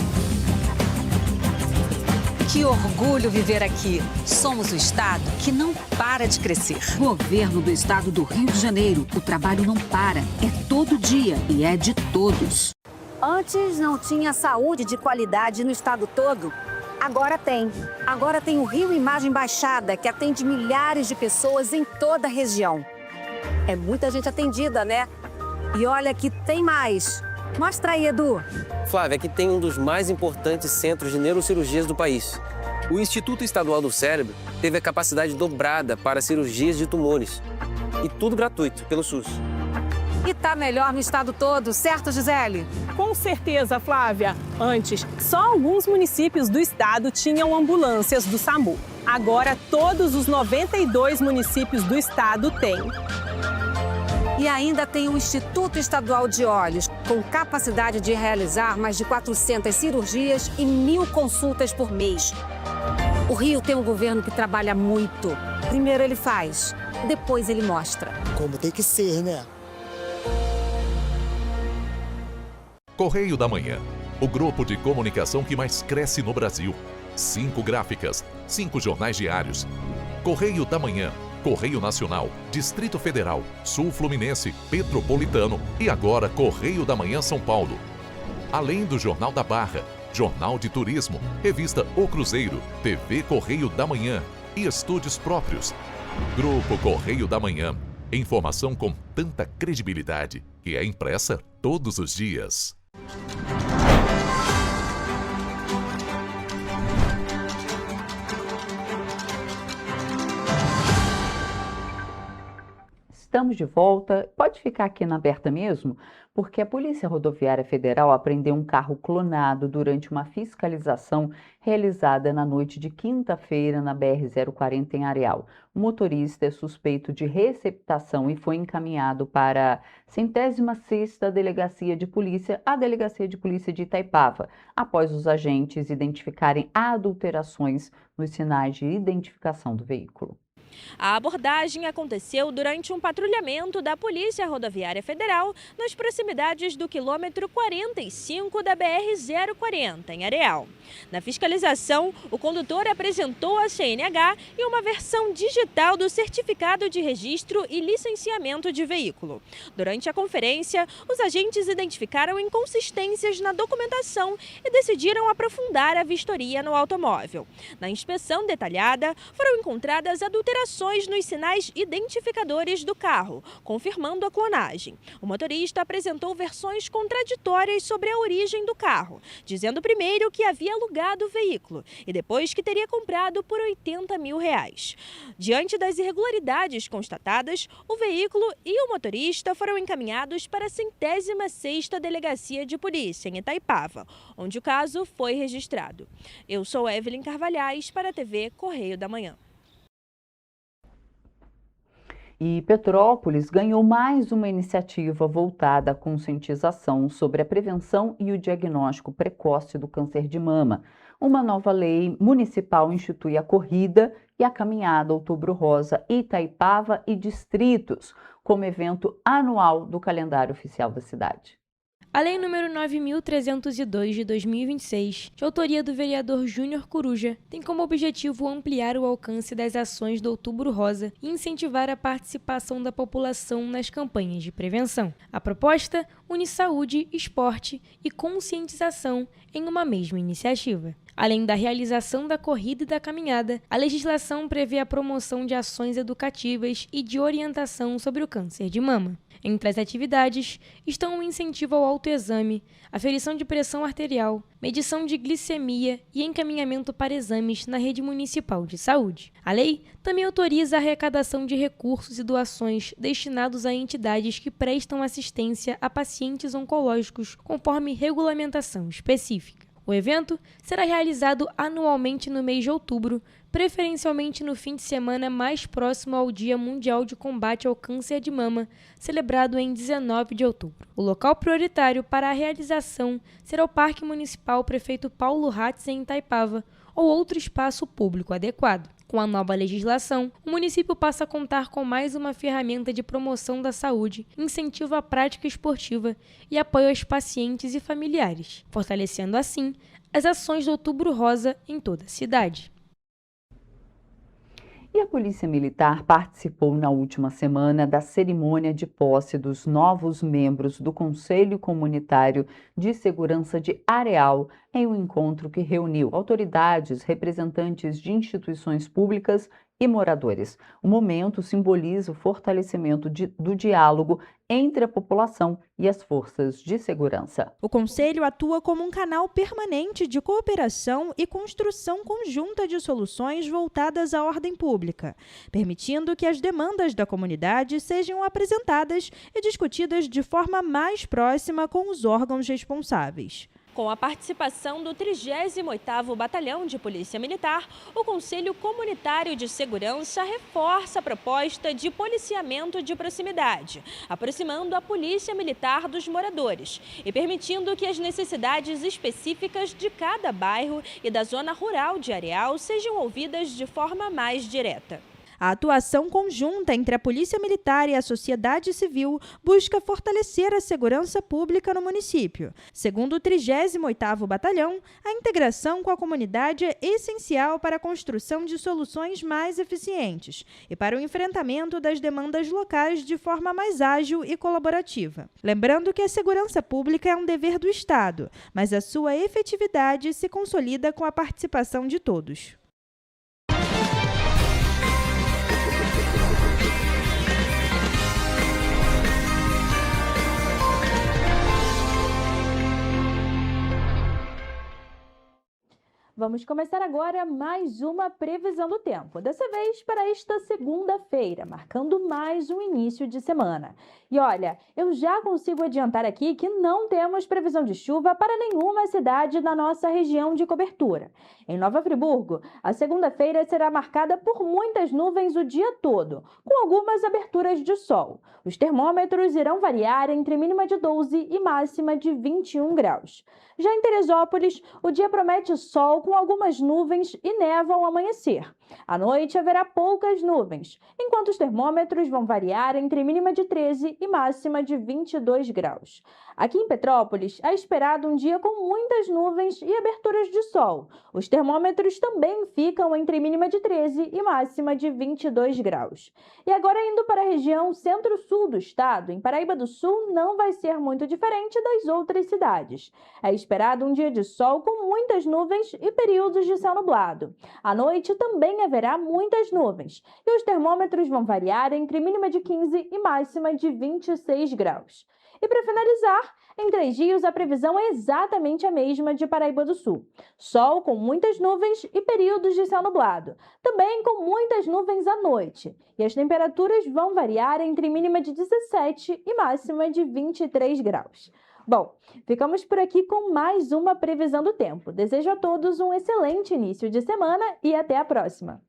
Que orgulho viver aqui. Somos o estado que não para de crescer. Governo do estado do Rio de Janeiro. O trabalho não para. É todo dia e é de todos. Antes não tinha saúde de qualidade no estado todo. Agora tem. Agora tem o Rio Imagem Baixada, que atende milhares de pessoas em toda a região. É muita gente atendida, né? E olha que tem mais. Mostra aí, Edu. Flávia, aqui tem um dos mais importantes centros de neurocirurgias do país. O Instituto Estadual do Cérebro teve a capacidade dobrada para cirurgias de tumores. E tudo gratuito, pelo SUS. E tá melhor no estado todo, certo, Gisele? Com certeza, Flávia. Antes, só alguns municípios do estado tinham ambulâncias do SAMU. Agora, todos os 92 municípios do estado têm. E ainda tem o Instituto Estadual de Olhos, com capacidade de realizar mais de 400 cirurgias e 1.000 consultas por mês. O Rio tem um governo que trabalha muito. Primeiro ele faz, depois ele mostra. Como tem que ser, né? Correio da Manhã, o grupo de comunicação que mais cresce no Brasil. 5 gráficas, 5 jornais diários. Correio da Manhã, Correio Nacional, Distrito Federal, Sul Fluminense, Petropolitano e agora Correio da Manhã São Paulo. Além do Jornal da Barra, Jornal de Turismo, Revista O Cruzeiro, TV Correio da Manhã e estúdios próprios. Grupo Correio da Manhã, informação com tanta credibilidade que é impressa todos os dias. estamos de volta. Pode ficar aqui na aberta mesmo, porque a Polícia Rodoviária Federal apreendeu um carro clonado durante uma fiscalização realizada na noite de quinta-feira na BR-040 em Areal. O motorista é suspeito de receptação e foi encaminhado para a 106ª Delegacia de Polícia, a Delegacia de Polícia de Itaipava, após os agentes identificarem adulterações nos sinais de identificação do veículo. A abordagem aconteceu durante um patrulhamento da Polícia Rodoviária Federal nas proximidades do quilômetro 45 da BR-040, em Areal. Na fiscalização, o condutor apresentou a CNH e uma versão digital do certificado de registro e licenciamento de veículo. Durante a conferência, os agentes identificaram inconsistências na documentação e decidiram aprofundar a vistoria no automóvel. Na inspeção detalhada, foram encontradas adulterações nos sinais identificadores do carro, confirmando a clonagem. O motorista apresentou versões contraditórias sobre a origem do carro, dizendo primeiro que havia alugado o veículo e depois que teria comprado por R$80 mil. Diante das irregularidades constatadas, o veículo e o motorista foram encaminhados para a 106ª Delegacia de Polícia, em Itaipava, onde o caso foi registrado. Eu sou Evelyn Carvalhais para a TV Correio da Manhã. E Petrópolis ganhou mais uma iniciativa voltada à conscientização sobre a prevenção e o diagnóstico precoce do câncer de mama. Uma nova lei municipal institui a corrida e a caminhada Outubro Rosa Itaipava e distritos como evento anual do calendário oficial da cidade. A Lei nº 9.302 de 2026, de autoria do vereador Júnior Coruja, tem como objetivo ampliar o alcance das ações do Outubro Rosa e incentivar a participação da população nas campanhas de prevenção. A proposta une saúde, esporte e conscientização em uma mesma iniciativa. Além da realização da corrida e da caminhada, a legislação prevê a promoção de ações educativas e de orientação sobre o câncer de mama. Entre as atividades estão o incentivo ao autoexame, aferição de pressão arterial, medição de glicemia e encaminhamento para exames na rede municipal de saúde. A lei também autoriza a arrecadação de recursos e doações destinados a entidades que prestam assistência a pacientes oncológicos conforme regulamentação específica. O evento será realizado anualmente no mês de outubro, preferencialmente no fim de semana mais próximo ao Dia Mundial de Combate ao Câncer de Mama, celebrado em 19 de outubro. O local prioritário para a realização será o Parque Municipal Prefeito Paulo Ratz, em Itaipava, ou outro espaço público adequado. Com a nova legislação, o município passa a contar com mais uma ferramenta de promoção da saúde, incentivo à prática esportiva e apoio aos pacientes e familiares, fortalecendo assim as ações do Outubro Rosa em toda a cidade. E a Polícia Militar participou na última semana da cerimônia de posse dos novos membros do Conselho Comunitário de Segurança de Areal, em um encontro que reuniu autoridades, representantes de instituições públicas e moradores. O momento simboliza o fortalecimento do diálogo entre a população e as forças de segurança. O Conselho atua como um canal permanente de cooperação e construção conjunta de soluções voltadas à ordem pública, permitindo que as demandas da comunidade sejam apresentadas e discutidas de forma mais próxima com os órgãos responsáveis. Com a participação do 38º Batalhão de Polícia Militar, o Conselho Comunitário de Segurança reforça a proposta de policiamento de proximidade, aproximando a Polícia Militar dos moradores e permitindo que as necessidades específicas de cada bairro e da zona rural de Areal sejam ouvidas de forma mais direta. A atuação conjunta entre a Polícia Militar e a sociedade civil busca fortalecer a segurança pública no município. Segundo o 38º Batalhão, a integração com a comunidade é essencial para a construção de soluções mais eficientes e para o enfrentamento das demandas locais de forma mais ágil e colaborativa. Lembrando que a segurança pública é um dever do Estado, mas a sua efetividade se consolida com a participação de todos. Vamos começar agora mais uma previsão do tempo, dessa vez para esta segunda-feira, marcando mais um início de semana. E olha, eu já consigo adiantar aqui que não temos previsão de chuva para nenhuma cidade da nossa região de cobertura. Em Nova Friburgo, a segunda-feira será marcada por muitas nuvens o dia todo, com algumas aberturas de sol. Os termômetros irão variar entre mínima de 12 e máxima de 21 graus. Já em Teresópolis, o dia promete sol com algumas nuvens e névoa ao amanhecer. À noite haverá poucas nuvens, enquanto os termômetros vão variar entre mínima de 13 e máxima de 22 graus. Aqui em Petrópolis, é esperado um dia com muitas nuvens e aberturas de sol. Os termômetros também ficam entre mínima de 13 e máxima de 22 graus. E agora indo para a região centro-sul do estado, em Paraíba do Sul, não vai ser muito diferente das outras cidades. É esperado um dia de sol com muitas nuvens e períodos de céu nublado. À noite também haverá muitas nuvens e os termômetros vão variar entre mínima de 15 e máxima de 26 graus. E para finalizar, em 3 dias a previsão é exatamente a mesma de Paraíba do Sul. Sol com muitas nuvens e períodos de céu nublado, também com muitas nuvens à noite. E as temperaturas vão variar entre mínima de 17 e máxima de 23 graus. Bom, ficamos por aqui com mais uma previsão do tempo. Desejo a todos um excelente início de semana e até a próxima!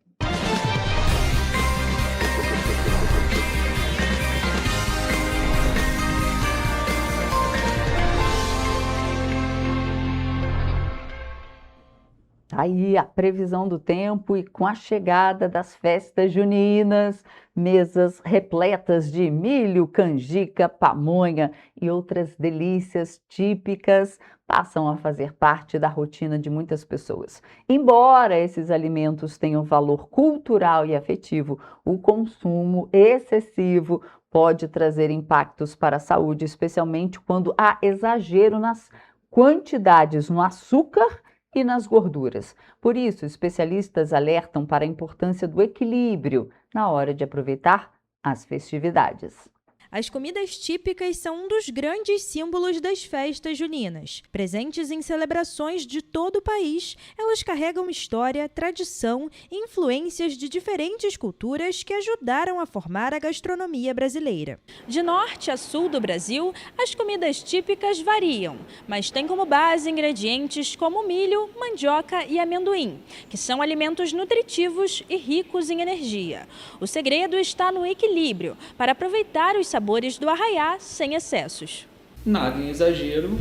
Aí a previsão do tempo e com a chegada das festas juninas, mesas repletas de milho, canjica, pamonha e outras delícias típicas passam a fazer parte da rotina de muitas pessoas. Embora esses alimentos tenham valor cultural e afetivo, o consumo excessivo pode trazer impactos para a saúde, especialmente quando há exagero nas quantidades no açúcar e nas gorduras. Por isso, especialistas alertam para a importância do equilíbrio na hora de aproveitar as festividades. As comidas típicas são um dos grandes símbolos das festas juninas. Presentes em celebrações de todo o país, elas carregam história, tradição e influências de diferentes culturas que ajudaram a formar a gastronomia brasileira. De norte a sul do Brasil, as comidas típicas variam, mas têm como base ingredientes como milho, mandioca e amendoim, que são alimentos nutritivos e ricos em energia. O segredo está no equilíbrio, para aproveitar os sabores do arraiá sem excessos. Nada em exagero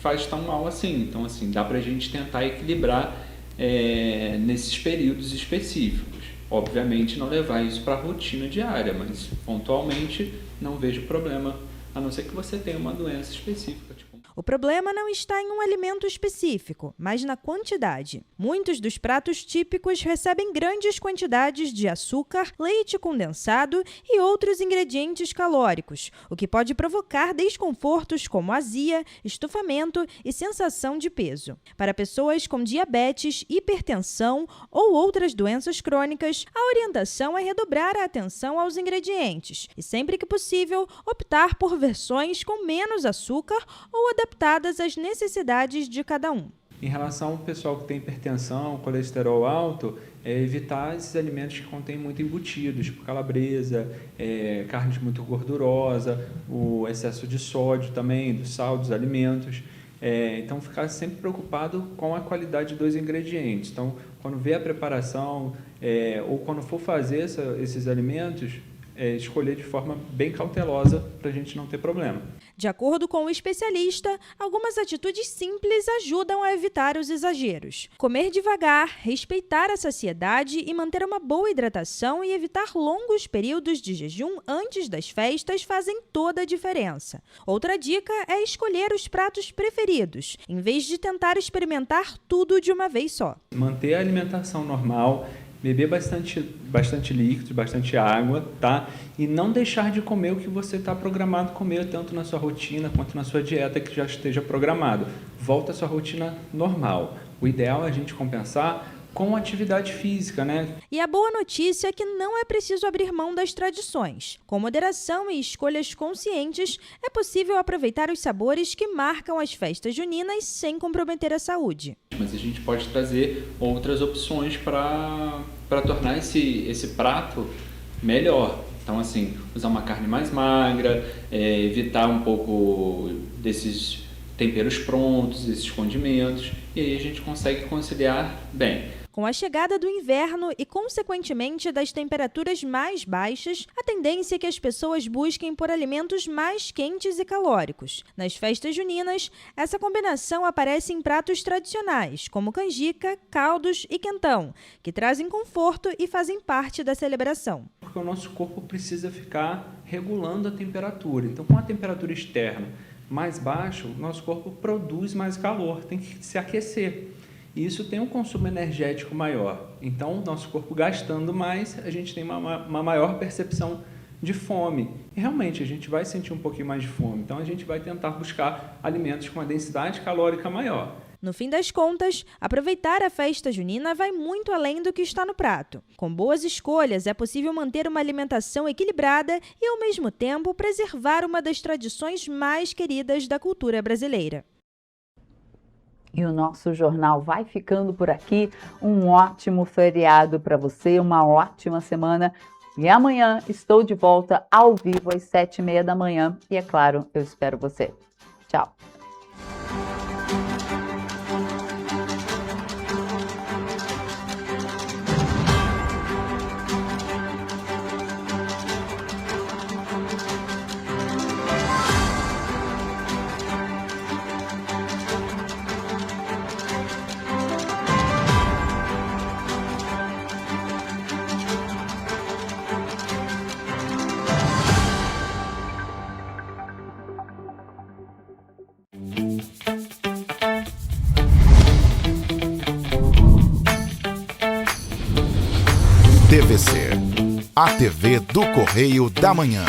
faz tão mal assim. Então, assim, dá pra gente tentar equilibrar nesses períodos específicos. Obviamente não levar isso para a rotina diária, mas pontualmente não vejo problema, a não ser que você tenha uma doença específica. O problema não está em um alimento específico, mas na quantidade. Muitos dos pratos típicos recebem grandes quantidades de açúcar, leite condensado e outros ingredientes calóricos, o que pode provocar desconfortos como azia, estufamento e sensação de peso. Para pessoas com diabetes, hipertensão ou outras doenças crônicas, a orientação é redobrar a atenção aos ingredientes e, sempre que possível, optar por versões com menos açúcar ou adaptadas às necessidades de cada um. Em relação ao pessoal que tem hipertensão, colesterol alto, evitar esses alimentos que contêm muito embutidos, tipo calabresa, carne muito gordurosa, o excesso de sódio também, do sal dos alimentos. Então, ficar sempre preocupado com a qualidade dos ingredientes. Então, quando vê a preparação ou quando for fazer esses alimentos, escolher de forma bem cautelosa para a gente não ter problema. De acordo com o especialista, algumas atitudes simples ajudam a evitar os exageros. Comer devagar, respeitar a saciedade e manter uma boa hidratação e evitar longos períodos de jejum antes das festas fazem toda a diferença. Outra dica é escolher os pratos preferidos, em vez de tentar experimentar tudo de uma vez só. Manter a alimentação normal, beber bastante líquido, bastante água, tá? E não deixar de comer o que você está programado comer, tanto na sua rotina quanto na sua dieta que já esteja programado. Volta à sua rotina normal. O ideal é a gente compensar com atividade física, né? E a boa notícia é que não é preciso abrir mão das tradições. Com moderação e escolhas conscientes, é possível aproveitar os sabores que marcam as festas juninas sem comprometer a saúde. Mas a gente pode trazer outras opções para tornar esse prato melhor. Então, assim, usar uma carne mais magra, evitar um pouco desses temperos prontos, esses condimentos, e aí a gente consegue conciliar bem. Com a chegada do inverno e, consequentemente, das temperaturas mais baixas, a tendência é que as pessoas busquem por alimentos mais quentes e calóricos. Nas festas juninas, essa combinação aparece em pratos tradicionais, como canjica, caldos e quentão, que trazem conforto e fazem parte da celebração. Porque o nosso corpo precisa ficar regulando a temperatura. Então, com a temperatura externa mais baixa, o nosso corpo produz mais calor, tem que se aquecer. E isso tem um consumo energético maior. Então, nosso corpo gastando mais, a gente tem uma maior percepção de fome. E realmente, a gente vai sentir um pouquinho mais de fome. Então, a gente vai tentar buscar alimentos com uma densidade calórica maior. No fim das contas, aproveitar a festa junina vai muito além do que está no prato. Com boas escolhas, é possível manter uma alimentação equilibrada e, ao mesmo tempo, preservar uma das tradições mais queridas da cultura brasileira. E o nosso jornal vai ficando por aqui. Um ótimo feriado para você, uma ótima semana. E amanhã estou de volta ao vivo às 7h30 da manhã. E é claro, eu espero você. Tchau. TVC, a TV do Correio da Manhã.